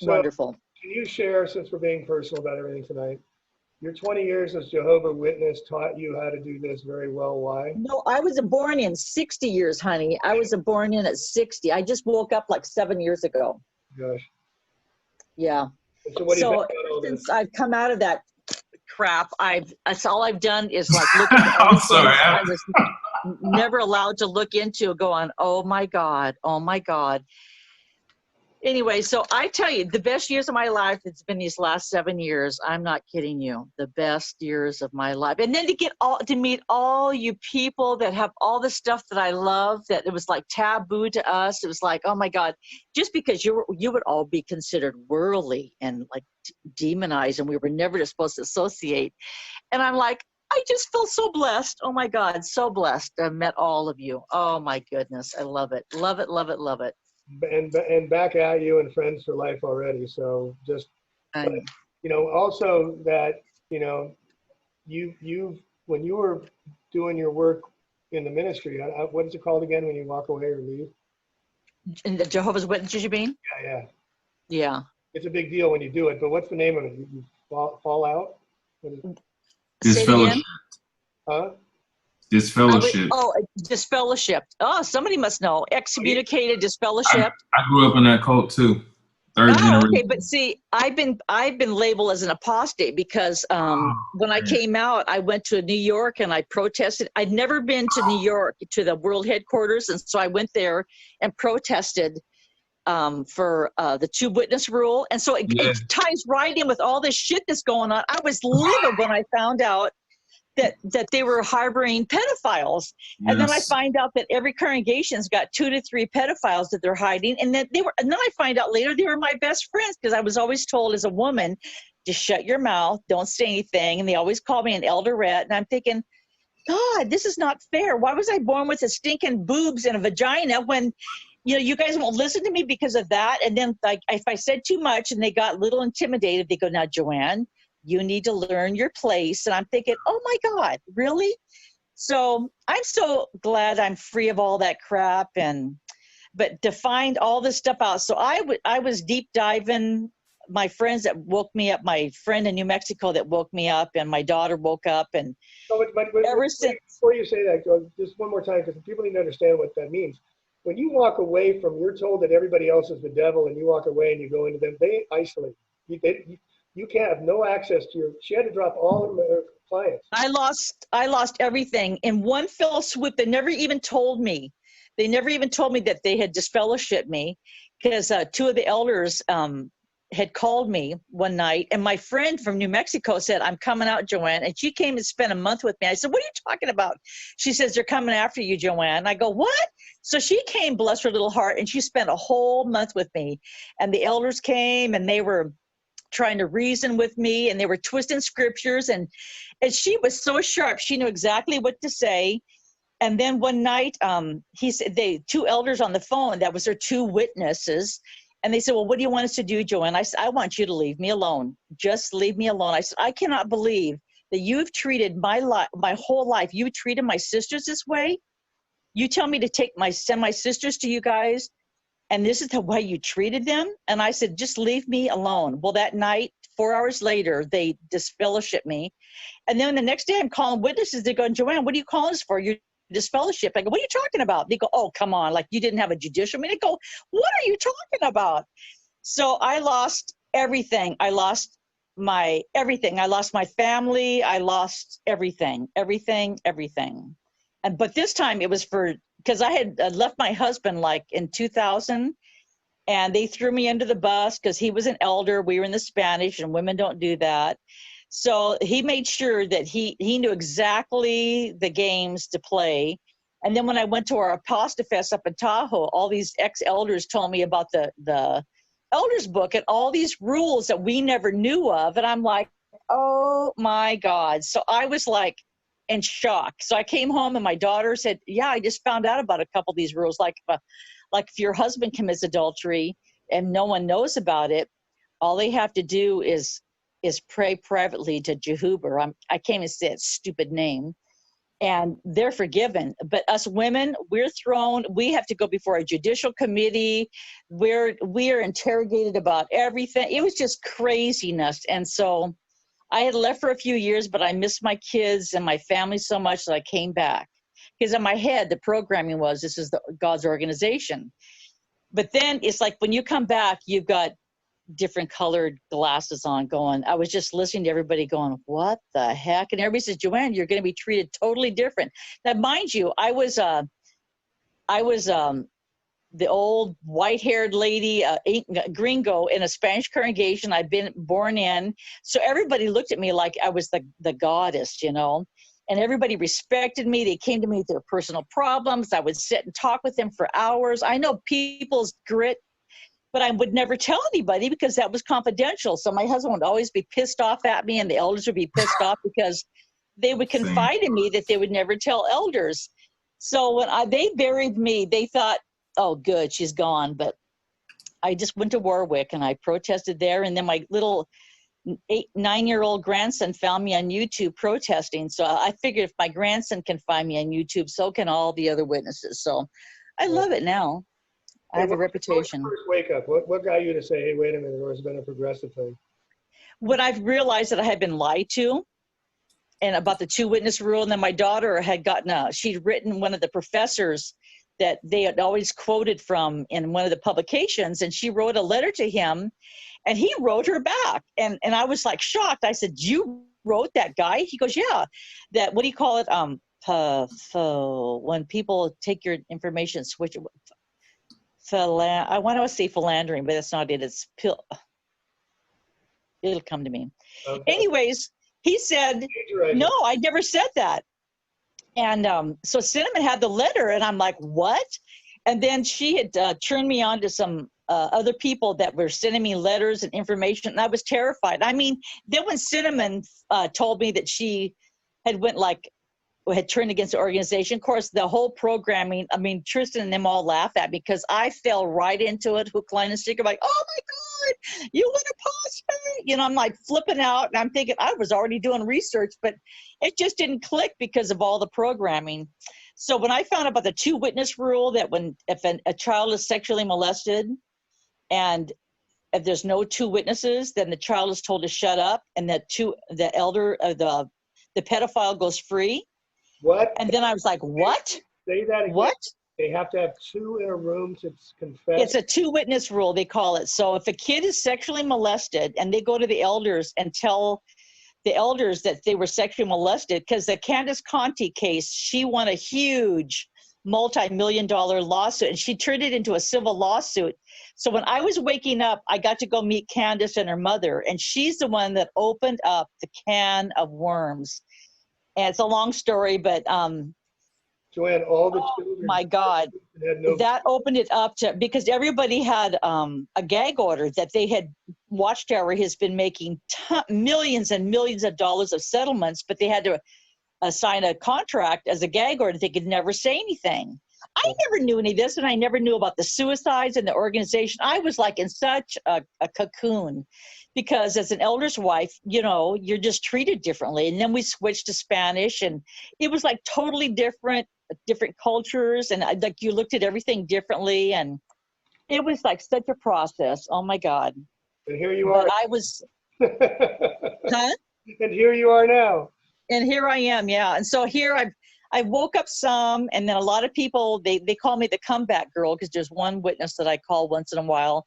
So Wonderful. can you share, since we're being personal about everything tonight, your 20 years as Jehovah Witness taught you how to do this very well. Why? No, I was born in 60 years, honey. I was born in at 60. I just woke up like 7 years ago. Gosh. Yeah. And so what do you think So about all ever this? since I've come out of that crap, that's all I've done is like look into all I'm the sorry. things I was never allowed to look into, going, oh my God, oh my God. Anyway, so I tell you, the best years of my life, it's been these last 7 years. I'm not kidding you. The best years of my life. And then to meet all you people that have all the stuff that I love, that it was like taboo to us. It was like, oh my God, just because you would all be considered worldly and like demonized, and we were never supposed to associate. And I'm like, I just feel so blessed. Oh my God, so blessed. I met all of you. Oh my goodness. I love it. Love it, love it, love it. And back at you and friends for life already. So just, but, also that, you've when you were doing your work in the ministry, what is it called again when you walk away or leave? And the Jehovah's Witnesses, you mean? Yeah. Yeah. It's a big deal when you do it, but what's the name of it? You fall out? Disfellowship. Huh? Disfellowship. Disfellowship. Oh, somebody must know. Excommunicated, disfellowship. I grew up in that cult too. Third generation. Okay, but see, I've been labeled as an apostate because when I came out, I went to New York and I protested. I'd never been to New York to the world headquarters, and so I went there and protested for the two witness rule, and so it ties right in with all this shit that's going on. I was livid when I found out that they were harboring pedophiles. And then I find out that every congregation's got 2 to 3 pedophiles that they're hiding. And then I find out later they were my best friends, because I was always told as a woman, just shut your mouth, don't say anything. And they always call me an elderette. And I'm thinking, God, this is not fair. Why was I born with a stinking boobs and a vagina when, you guys won't listen to me because of that? And then like, if I said too much and they got a little intimidated, they go, now, Joanne, you need to learn your place. And I'm thinking, oh my God, really? So I'm so glad I'm free of all that crap. But to find all this stuff out. So I was deep diving. My friends that woke me up, my friend in New Mexico that woke me up, and my daughter woke up. And before you say that, just one more time, because people need to understand what that means. When you walk away from, you're told that everybody else is the devil, and you walk away and you go into them, they isolate you. You can't have no access to she had to drop all of her clients. I lost everything in one fell swoop. They never even told me. That they had disfellowshipped me, because 2 of the elders had called me one night, and my friend from New Mexico said, I'm coming out, Joanne. And she came and spent a month with me. I said, what are you talking about? She says, they're coming after you, Joanne. I go, what? So she came, bless her little heart, and she spent a whole month with me. And the elders came, and they were trying to reason with me, and they were twisting scriptures, and she was so sharp. She knew exactly what to say. And then one night, he said, 2 elders on the phone, that was their 2 witnesses. And they said, well, what do you want us to do, Joanne? I said, I want you to leave me alone. Just leave me alone. I said, I cannot believe that you've treated my whole life. You treated my sisters this way. You tell me to send my sisters to you guys, and this is the way you treated them? And I said, just leave me alone. Well, that night, 4 hours later, they disfellowshipped me. And then the next day I'm calling witnesses. They go, Joanne, what are you calling us for? You're disfellowship. I go, what are you talking about? They go, oh, come on. Like, you didn't have a judicial meeting. I go, what are you talking about? So I lost everything. I lost my everything. I lost my family. I lost everything. But this time it was because I had left my husband like in 2000, and they threw me under the bus because he was an elder. We were in the Spanish, and women don't do that. So he made sure that he knew exactly the games to play. And then when I went to our Apostafest up in Tahoe, all these ex-elders told me about the elders book and all these rules that we never knew of. And I'm like, oh my God. So I was like in shock. So I came home, and my daughter said, yeah, I just found out about a couple of these rules. Like if your husband commits adultery and no one knows about it, all they have to do is pray privately to Jehova. I can't even say that stupid name. and they're forgiven. But us women, we have to go before a judicial committee. We are interrogated about everything. It was just craziness. And so I had left for a few years, but I missed my kids and my family so much that I came back. Because in my head, the programming was, this is God's organization. But then it's like when you come back, you've got different colored glasses on going. I was just listening to everybody going, what the heck? And everybody says, Joanne, you're going to be treated totally different. Now, mind you, I was the old white-haired lady, gringo in a Spanish congregation I'd been born in. So everybody looked at me like I was the goddess, you know, and everybody respected me. They came to me with their personal problems. I would sit and talk with them for hours. I know people's grit, but I would never tell anybody because that was confidential. So my husband would always be pissed off at me, and the elders would be pissed off because they would confide in me that they would never tell elders. So when they buried me, they thought, oh, good, she's gone. But I just went to Warwick and I protested there. And then my little 9-year-old grandson found me on YouTube protesting. So I figured if my grandson can find me on YouTube, so can all the other witnesses. So I love it now. I have a reputation. First wake up. What got you to say, hey, wait a minute, there's been a progressive thing? When I've realized that I had been lied to and about the 2-witness rule, and then my daughter had she'd written one of the professors that they had always quoted from in one of the publications, and she wrote a letter to him, and he wrote her back. And I was like shocked. I said, you wrote that guy? He goes, yeah. That, what do you call it? When people take your information, switch it. I want to say philandering, but that's not it. It's it'll come to me. Okay. Anyways, he said, no, I never said that. And so Cinnamon had the letter, and I'm like, what? And then she had turned me on to some other people that were sending me letters and information, and I was terrified. I mean, then when Cinnamon told me that she had had turned against the organization, of course, the whole programming, I mean, Tristan and them all laughed at me because I fell right into it, hook, line, and sinker, like, oh my God, you want to post me? You know, I'm like flipping out, and I'm thinking I was already doing research, but it just didn't click because of all the programming. So when I found out about the 2-witness rule, that if a child is sexually molested and if there's no 2 witnesses, then the child is told to shut up, and the pedophile goes free. What? And then I was like, what? Say that again. What? They have to have 2 in a room to confess. It's a 2-witness rule, they call it. So if a kid is sexually molested and they go to the elders and tell the elders that they were sexually molested, because the Candace Conti case, she won a huge multi-million-dollar lawsuit, and she turned it into a civil lawsuit. So when I was waking up, I got to go meet Candace and her mother, and she's the one that opened up the can of worms. And it's a long story, but Joanne, all the children. My God, that opened it up to, because everybody had a gag order that they had. Watchtower has been making millions and millions of dollars of settlements, but they had to sign a contract as a gag order. They could never say anything. I never knew any of this, and I never knew about the suicides and the organization. I was like in such a cocoon, because as an elder's wife, you know, you're just treated differently. And then we switched to Spanish, and it was like totally different cultures, and like you looked at everything differently, and it was like such a process. Oh my God. And here you are. But I was, huh? And here you are now. And here I am, yeah. And so here I woke up some, and then a lot of people, they call me the comeback girl, because there's one witness that I call once in a while,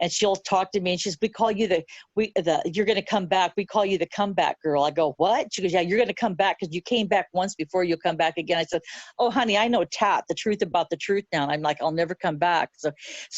and she'll talk to me, and she's, we call you you're going to come back. We call you the comeback girl. I go, what? She goes, yeah, you're going to come back because you came back once before, you'll come back again. I said, oh, honey, I know the truth about the truth now. And I'm like, I'll never come back. So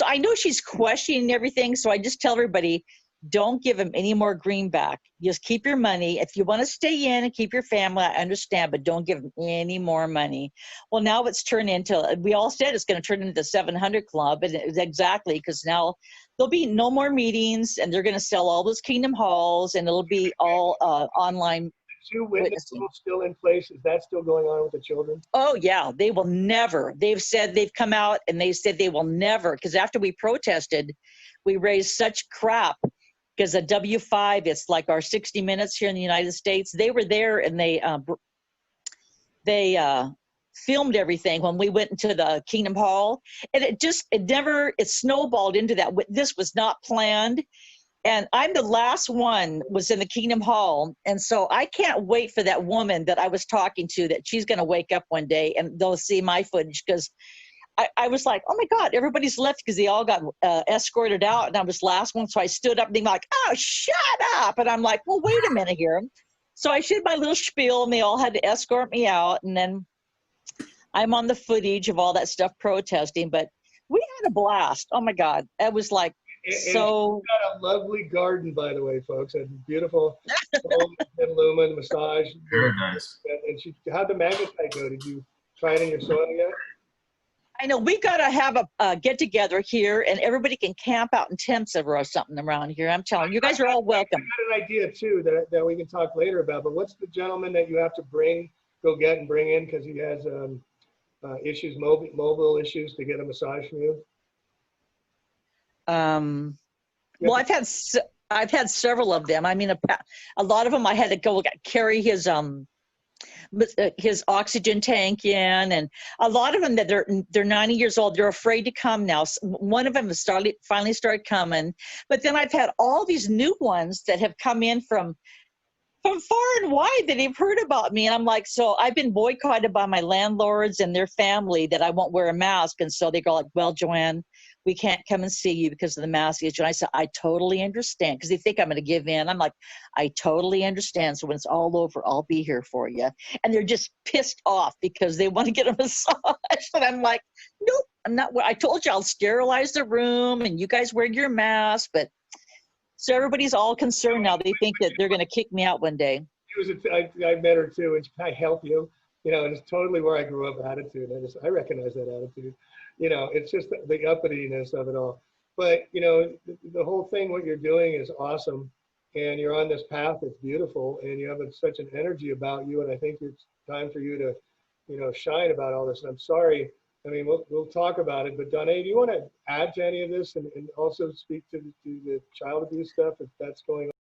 I know she's questioning everything. So I just tell everybody, don't give him any more greenback. Just keep your money. If you want to stay in and keep your family, I understand, but don't give him any more money. Well, now it's turned into, we all said it's going to turn into the 700 Club, and exactly, because now there'll be no more meetings, and they're going to sell all those Kingdom Halls, and it'll be all online. 2 witness rules still in place? Is that still going on with the children? Oh yeah, they will never. They've said, they've come out and they said they will never, because after we protested, we raised such crap. Because the W5, it's like our 60 Minutes here in the United States. They were there, and they they filmed everything when we went into the Kingdom Hall, and it snowballed into that. This was not planned. And I'm the last one was in the Kingdom Hall. And so I can't wait for that woman that I was talking to, that she's going to wake up one day and they'll see my footage, because I was like, oh my God, everybody's left, because they all got escorted out, and I was last one. So I stood up and they were like, oh, shut up. And I'm like, well, wait a minute here. So I did my little spiel, and they all had to escort me out. And then I'm on the footage of all that stuff protesting, but we had a blast. Oh my God. It was like, so. She's got a lovely garden, by the way, folks. A beautiful and lumen massage. Very nice. And how'd the magnetite go? Did you try it in your soil yet? I know we got to have a get together here, and everybody can camp out in tents or something around here. I'm telling you, you guys are all welcome. I got an idea too that we can talk later about. But what's the gentleman that you have to go get and bring in because he has issues, mobile issues, to get a massage from you? Well, I've had several of them. I mean, a lot of them I had to go carry his oxygen tank in, and a lot of them that they're 90 years old, they're afraid to come now. One of them has finally started coming, but then I've had all these new ones that have come in from far and wide that have heard about me, and I'm like, so I've been boycotted by my landlords and their family that I won't wear a mask, and so they go like, well, Joanne, we can't come and see you because of the mask issue. And I said, I totally understand, because they think I'm going to give in. I'm like, I totally understand. So when it's all over, I'll be here for you. And they're just pissed off because they want to get a massage. And I'm like, nope, I'm not. I told you I'll sterilize the room and you guys wear your mask. But so everybody's all concerned now. They think that they're going to kick me out one day. I met her too, and can I help you? You know, and it's totally where I grew up attitude. I recognize that attitude. You know, it's just the uppityness of it all. But, you know, the whole thing, what you're doing is awesome. And you're on this path that's beautiful. And you have such an energy about you. And I think it's time for you to, you know, shine about all this. And I'm sorry. I mean, we'll talk about it. But, Donna, do you want to add to any of this and also speak to the child abuse stuff if that's going on?